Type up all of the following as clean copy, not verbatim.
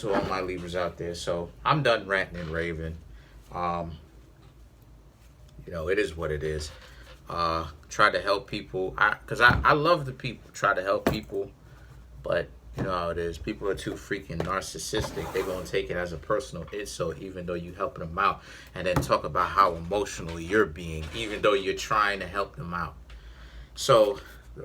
to all my Libras out there. So I'm done ranting and raving. It is what it is. Try to help people. Because I love the people. Try to help people. But you know how it is. People are too freaking narcissistic. They're going to take it as a personal insult, even though you're helping them out. And then talk about how emotional you're being, even though you're trying to help them out. So,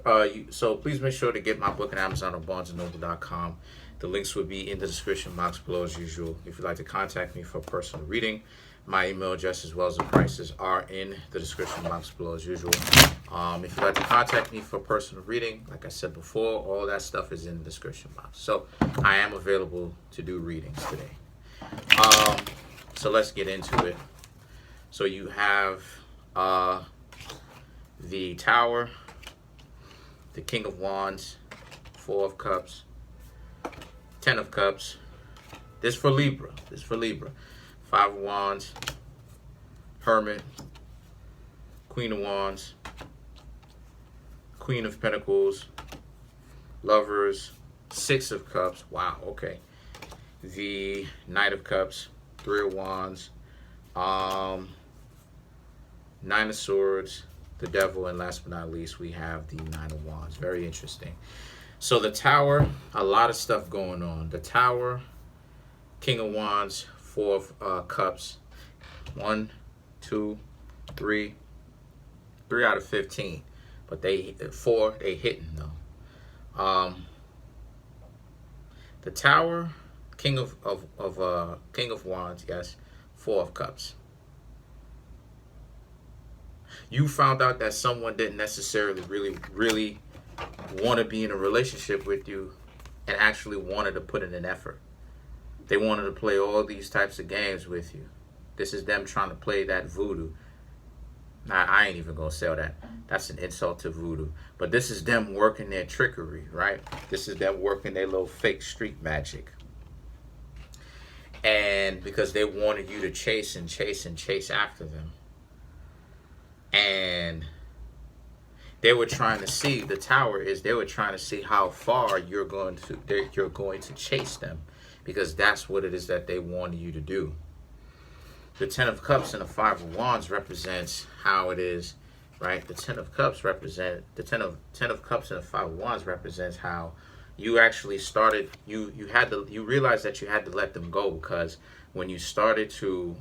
please make sure to get my book on Amazon or BarnesandNoble.com. The links will be in the description box below as usual. If you'd like to contact me for a personal reading, my email address as well as the prices are in the description box below as usual. If you'd like to contact me for a personal reading, like I said before, all that stuff is in the description box. So I am available to do readings today. So let's get into it. So you have the Tower, the King of Wands, Four of Cups, Ten of Cups. This for Libra. Five of Wands, Hermit, Queen of Wands, Queen of Pentacles, Lovers, Six of Cups. Wow, okay. The Knight of Cups, Three of Wands, Nine of Swords, the Devil, and last but not least, we have the Nine of Wands. Very interesting. So the Tower, a lot of stuff going on. The Tower, King of Wands, Four of Cups. 1, 2, 3. 3 out of 15. But they hitting though. The Tower, King of Wands, yes, Four of Cups. You found out that someone didn't necessarily really want to be in a relationship with you and actually wanted to put in an effort. They wanted to play all these types of games with you. This is them trying to play that voodoo. Now, I ain't even going to sell that. That's an insult to voodoo. But this is them working their trickery, right? This is them working their little fake street magic. And because they wanted you to chase after them. And they were trying to see, the Tower is, they were trying to see how far you're going to chase them. Because that's what it is that they wanted you to do. The Ten of Cups and the Five of Wands represents how it is, right? The Ten of Cups Cups and the Five of Wands represents how you actually started. You realized that you had to let them go, because when you started to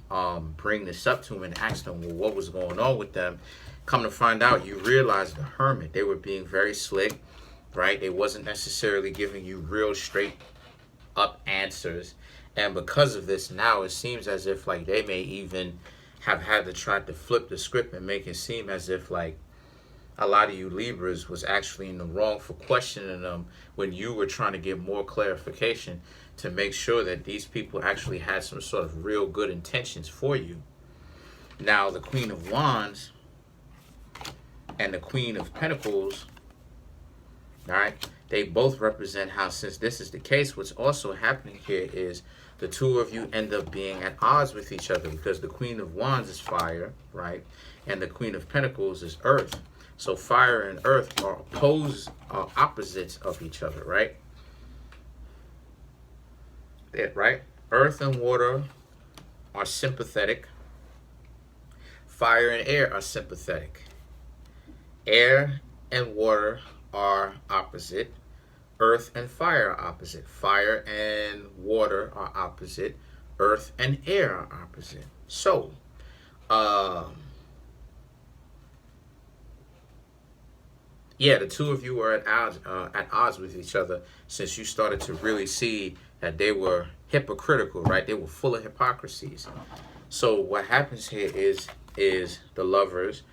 bring this up to them and ask them, well, what was going on with them, come to find out, you realized the Hermit, they were being very slick, right? They wasn't necessarily giving you real straight up answers. And because of this, now it seems as if like they may even have had to try to flip the script and make it seem as if like a lot of you Libras was actually in the wrong for questioning them when you were trying to get more clarification to make sure that these people actually had some sort of real good intentions for you. Now the Queen of Wands and the Queen of Pentacles, all right, they both represent how, since this is the case, what's also happening here is the two of you end up being at odds with each other, because the Queen of Wands is fire, right? And the Queen of Pentacles is earth. So fire and earth are opposites of each other, right? Right? Earth and water are sympathetic. Fire and air are sympathetic. Air and water are opposite. Earth and fire are opposite. Fire and water are opposite. Earth and air are opposite. So, yeah, the two of you are at odds with each other, since you started to really see that they were hypocritical, right? They were full of hypocrisies. So what happens here is the Lovers,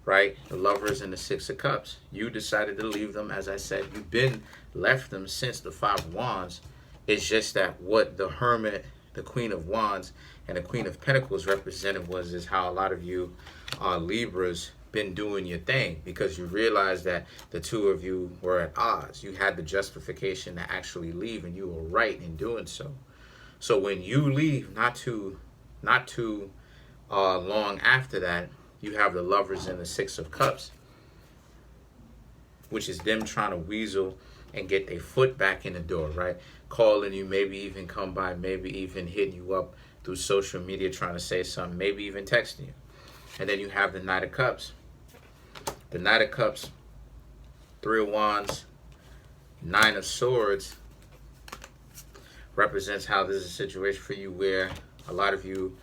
right? The Lovers and the Six of Cups. You decided to leave them. As I said, you've been left them since the Five of Wands. It's just that what the Hermit, the Queen of Wands, and the Queen of Pentacles represented is how a lot of you Libras been doing your thing, because you realized that the two of you were at odds. You had the justification to actually leave, and you were right in doing so. So when you leave, not too long after that, you have the Lovers and the Six of Cups, which is them trying to weasel and get their foot back in the door, right? calling you, maybe even come by, maybe even hitting you up through social media trying to say something, maybe even texting you. And then you have the Knight of Cups. The Knight of Cups, Three of Wands, Nine of Swords represents how this is a situation for you where a lot of you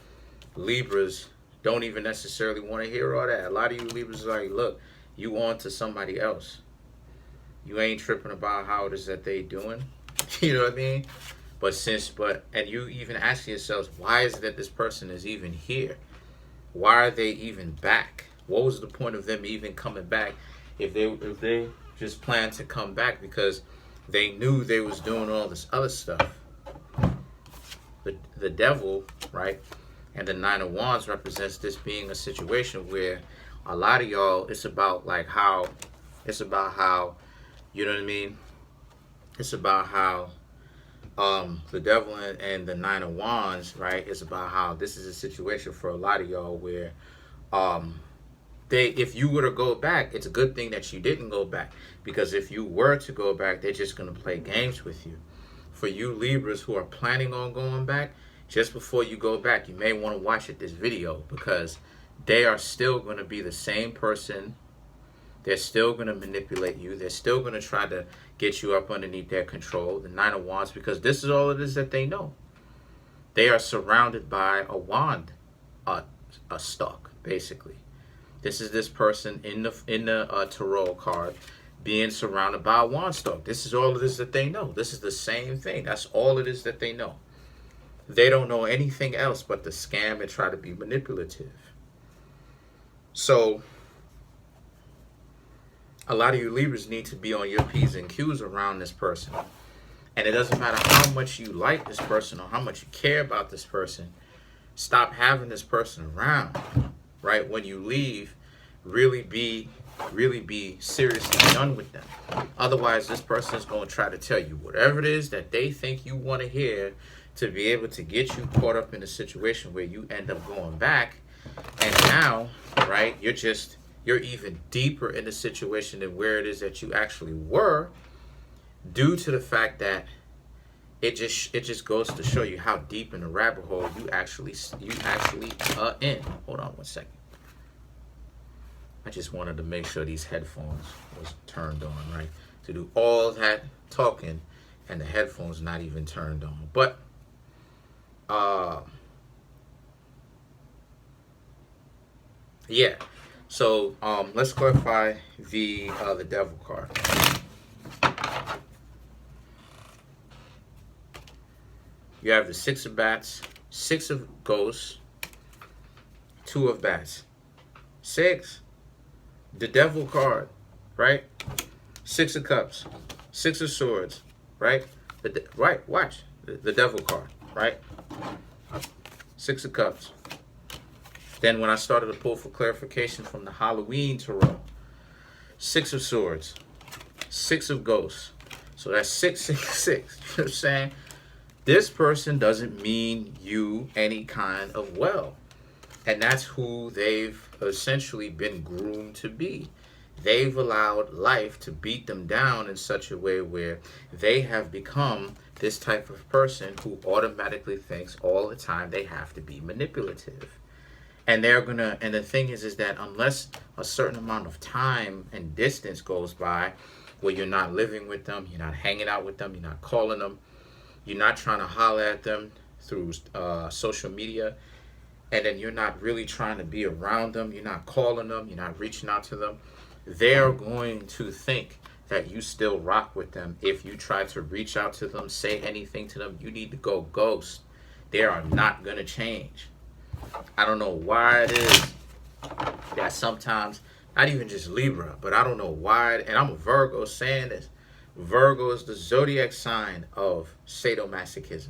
Libras don't even necessarily want to hear all that. A lot of you Libras are like, look, you on to somebody else. You ain't tripping about how it is that they doing. You know what I mean? And you even asking yourselves, why is it that this person is even here? Why are they even back? What was the point of them even coming back if they just planned to come back because they knew they was doing all this other stuff? The Devil, right, and the Nine of Wands represents this being a situation where a lot of y'all, it's about how, you know what I mean? It's about how the Devil and the Nine of Wands, right, it's about how this is a situation for a lot of y'all where if you were to go back, it's a good thing that you didn't go back, because if you were to go back, they're just going to play games with you. For you Libras who are planning on going back, just before you go back, you may want to watch this video, because they are still going to be the same person. They're still going to manipulate you. They're still going to try to get you up underneath their control. The Nine of Wands, because this is all it is that they know. They are surrounded by a wand, a stalk, basically. This is this person in the tarot card being surrounded by a wand stalk. This is all it is that they know. This is the same thing. That's all it is that they know. They don't know anything else but to scam and try to be manipulative. So a lot of you Libras need to be on your P's and Q's around this person. And it doesn't matter how much you like this person or how much you care about this person. Stop having this person around, right? When you leave, really be seriously done with them. Otherwise, this person is going to try to tell you whatever it is that they think you want to hear to be able to get you caught up in a situation where you end up going back. And now, right, you're even deeper in the situation than where it is that you actually were, due to the fact that it just goes to show you how deep in the rabbit hole you actually in. Hold on one second. I just wanted to make sure these headphones was turned on, right? To do all that talking and the headphones not even turned on. But yeah. So let's clarify the Devil card. You have the Six of Bats, Six of Ghosts, Two of Bats. Six. The Devil card, right? Six of Cups, Six of Swords, right? Watch. The Devil card, right? Six of Cups. Then when I started to pull for clarification from the Halloween tarot, Six of Swords, Six of Ghosts. So that's 666. You know what I'm saying? This person doesn't mean you any kind of well. And that's who they've essentially been groomed to be. They've allowed life to beat them down in such a way where they have become this type of person who automatically thinks all the time they have to be manipulative. And and the thing is that unless a certain amount of time and distance goes by where you're not living with them, you're not hanging out with them, you're not calling them, you're not trying to holler at them through social media, and then you're not really trying to be around them, you're not calling them, you're not reaching out to them, they're going to think that you still rock with them. If you try to reach out to them, say anything to them, you need to go ghost. They are not going to change. I don't know why it is that sometimes, not even just Libra, but I don't know why, and I'm a Virgo saying this, Virgo is the zodiac sign of sadomasochism.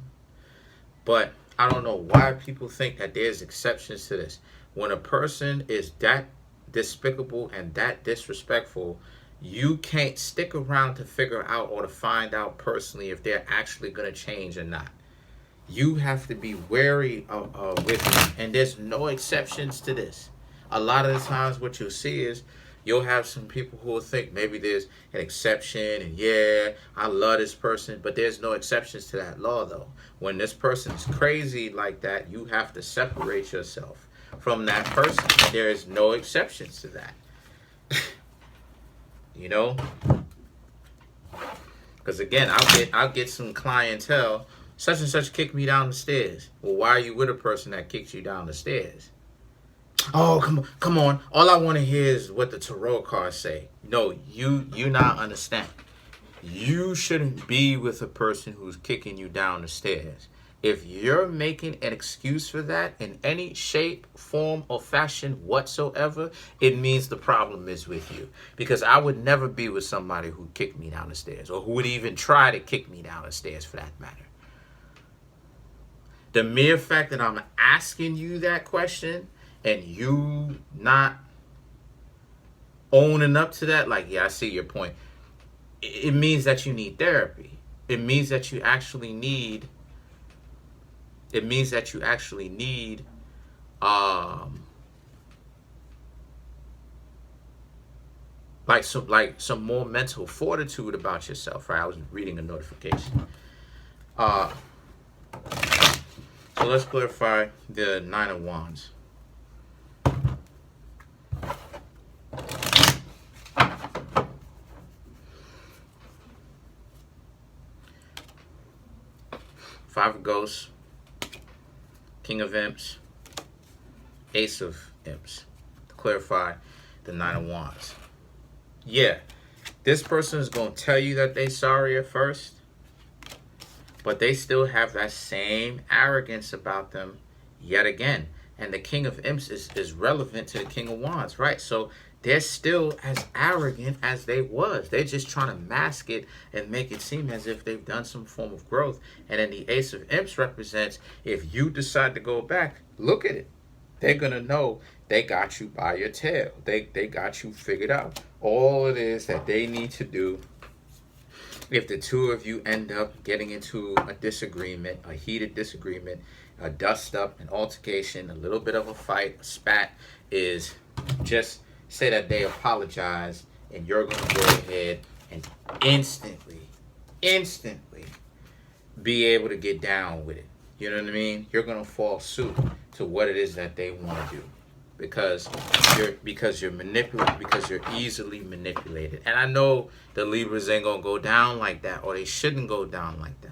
But I don't know why people think that there's exceptions to this. When a person is that despicable and that disrespectful, you can't stick around to figure out or to find out personally if they're actually going to change or not. You have to be wary with them. And there's no exceptions to this. A lot of the times what you'll see is You'll have some people who will think maybe there's an exception, and yeah, I love this person, but there's no exceptions to that law, though. When this person is crazy like that, you have to separate yourself from that person. There is no exceptions to that. You know? Because again, I'll get some clientele, such and such kicked me down the stairs. Well, why are you with a person that kicks you down the stairs? Oh, come on. All I want to hear is what the tarot cards say. No, you not understand. You shouldn't be with a person who's kicking you down the stairs. If you're making an excuse for that in any shape, form, or fashion whatsoever, it means the problem is with you. Because I would never be with somebody who kicked me down the stairs, or who would even try to kick me down the stairs for that matter. The mere fact that I'm asking you that question and you not owning up to that, like, yeah, I see your point. It means that you need therapy. It means that you actually need some more mental fortitude about yourself, right? I was reading a notification. So let's clarify the Nine of Wands. Five of Ghosts, King of Imps, Ace of Imps. To clarify the Nine of Wands. Yeah, this person is going to tell you that they're sorry at first, but they still have that same arrogance about them yet again. And the King of Imps is relevant to the King of Wands, right? So they're still as arrogant as they was. They're just trying to mask it and make it seem as if they've done some form of growth. And then the Ace of Imps represents, if you decide to go back, look at it. They're going to know they got you by your tail. They got you figured out. All it is that they need to do, if the two of you end up getting into a disagreement, a heated disagreement, a dust up, an altercation, a little bit of a fight, a spat, is just say that they apologize, and you're going to go ahead and instantly be able to get down with it. You know what I mean? You're going to fall suit to what it is that they want to do. Because you're manipulated, because you're easily manipulated. And I know the Libras ain't gonna go down like that, or they shouldn't go down like that.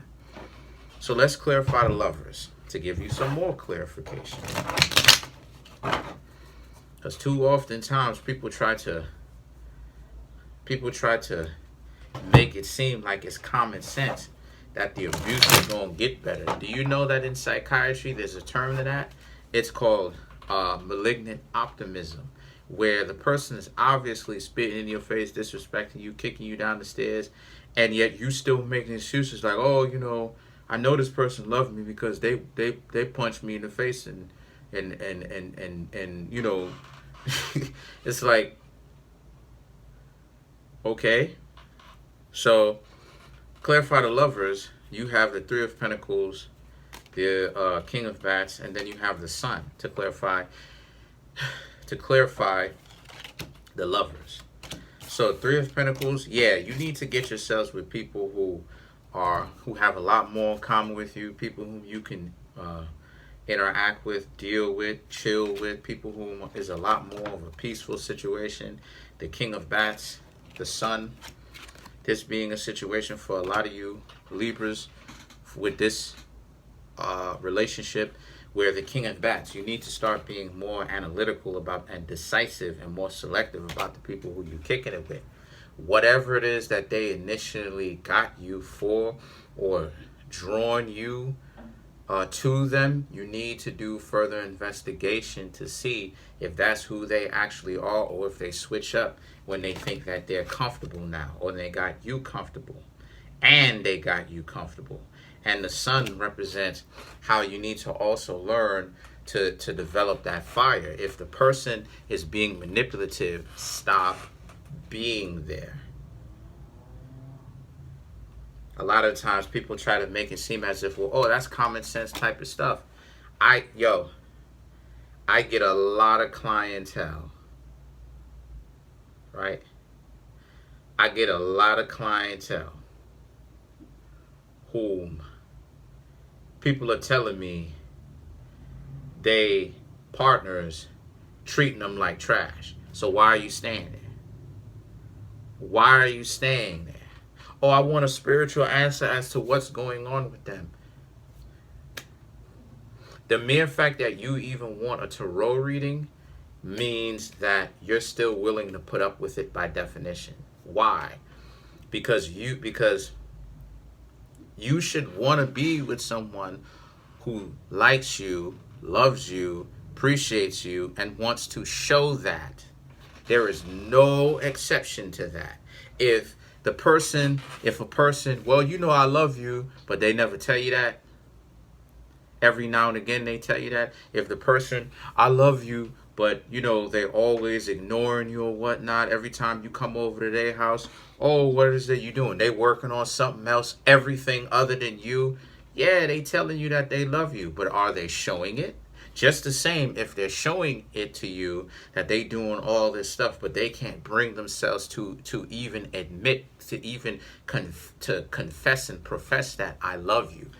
So let's clarify the Lovers to give you some more clarification. Because too often times people try to make it seem like it's common sense that the abuse is gonna get better. Do you know that in psychiatry there's a term to that? It's called malignant optimism, where the person is obviously spitting in your face, disrespecting you, kicking you down the stairs, and yet you still making excuses like, oh, you know, I know this person loved me because they punched me in the face and you know, it's like, okay. So clarify the Lovers. You have the Three of Pentacles, the King of Bats, and then you have the Sun to clarify the Lovers. So Three of Pentacles, yeah, you need to get yourselves with people who have a lot more in common with you, people whom you can interact with, deal with, chill with, people whom is a lot more of a peaceful situation. The King of Bats, the Sun, this being a situation for a lot of you Libras with this relationship, where the King of Bats, you need to start being more analytical about and decisive and more selective about the people who you're kicking it with. Whatever it is that they initially got you for or drawn you to them, you need to do further investigation to see if that's who they actually are, or if they switch up when they think that they're comfortable now, or they got you comfortable and they got you comfortable. And the Sun represents how you need to also learn to develop that fire. If the person is being manipulative, stop being there. A lot of times people try to make it seem as if, well, oh, that's common sense type of stuff. I get a lot of clientele, right? I get a lot of clientele whom people are telling me they partners treating them like trash. So why are you staying there? Why are you staying there? Oh, I want a spiritual answer as to what's going on with them. The mere fact that you even want a tarot reading means that you're still willing to put up with it by definition. Why? Because you should want to be with someone who likes you, loves you, appreciates you, and wants to show that. There is no exception to that. If a person, well, you know I love you, but they never tell you that. Every now and again they tell you that. If the person, I love you, but you know they're always ignoring you or whatnot. Every time you come over to their house, oh, what is it you doing? They working on something else, everything other than you. Yeah, they telling you that they love you, but are they showing it? Just the same, if they're showing it to you that they doing all this stuff, but they can't bring themselves to even admit, to even confess and profess that I love you.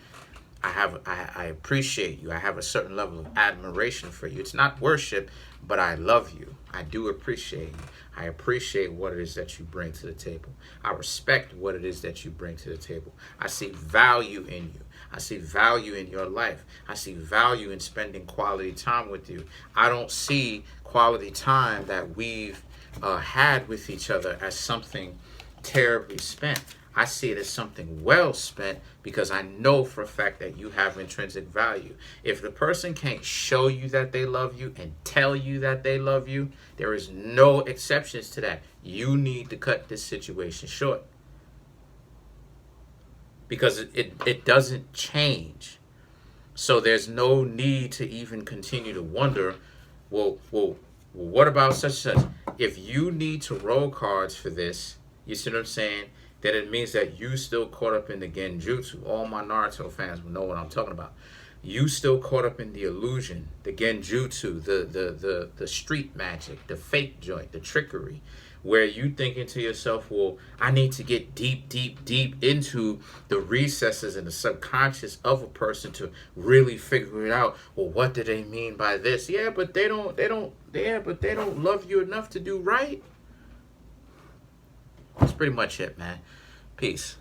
I appreciate you. I have a certain level of admiration for you. It's not worship, but I love you. I do appreciate you. I appreciate what it is that you bring to the table. I respect what it is that you bring to the table. I see value in you. I see value in your life. I see value in spending quality time with you. I don't see quality time that we've had with each other as something terribly spent. I see it as something well spent because I know for a fact that you have intrinsic value. If the person can't show you that they love you and tell you that they love you, there is no exceptions to that. You need to cut this situation short. Because it doesn't change. So there's no need to even continue to wonder, well, what about such and such? If you need to roll cards for this, you see what I'm saying? Then it means that you still caught up in the genjutsu. All my Naruto fans will know what I'm talking about. You still caught up in the illusion, the genjutsu, the street magic, the fake joint, the trickery, where you thinking to yourself, well, I need to get deep into the recesses and the subconscious of a person to really figure it out. Well, what do they mean by this? Yeah, but they don't love you enough to do right. That's pretty much it, man. Peace.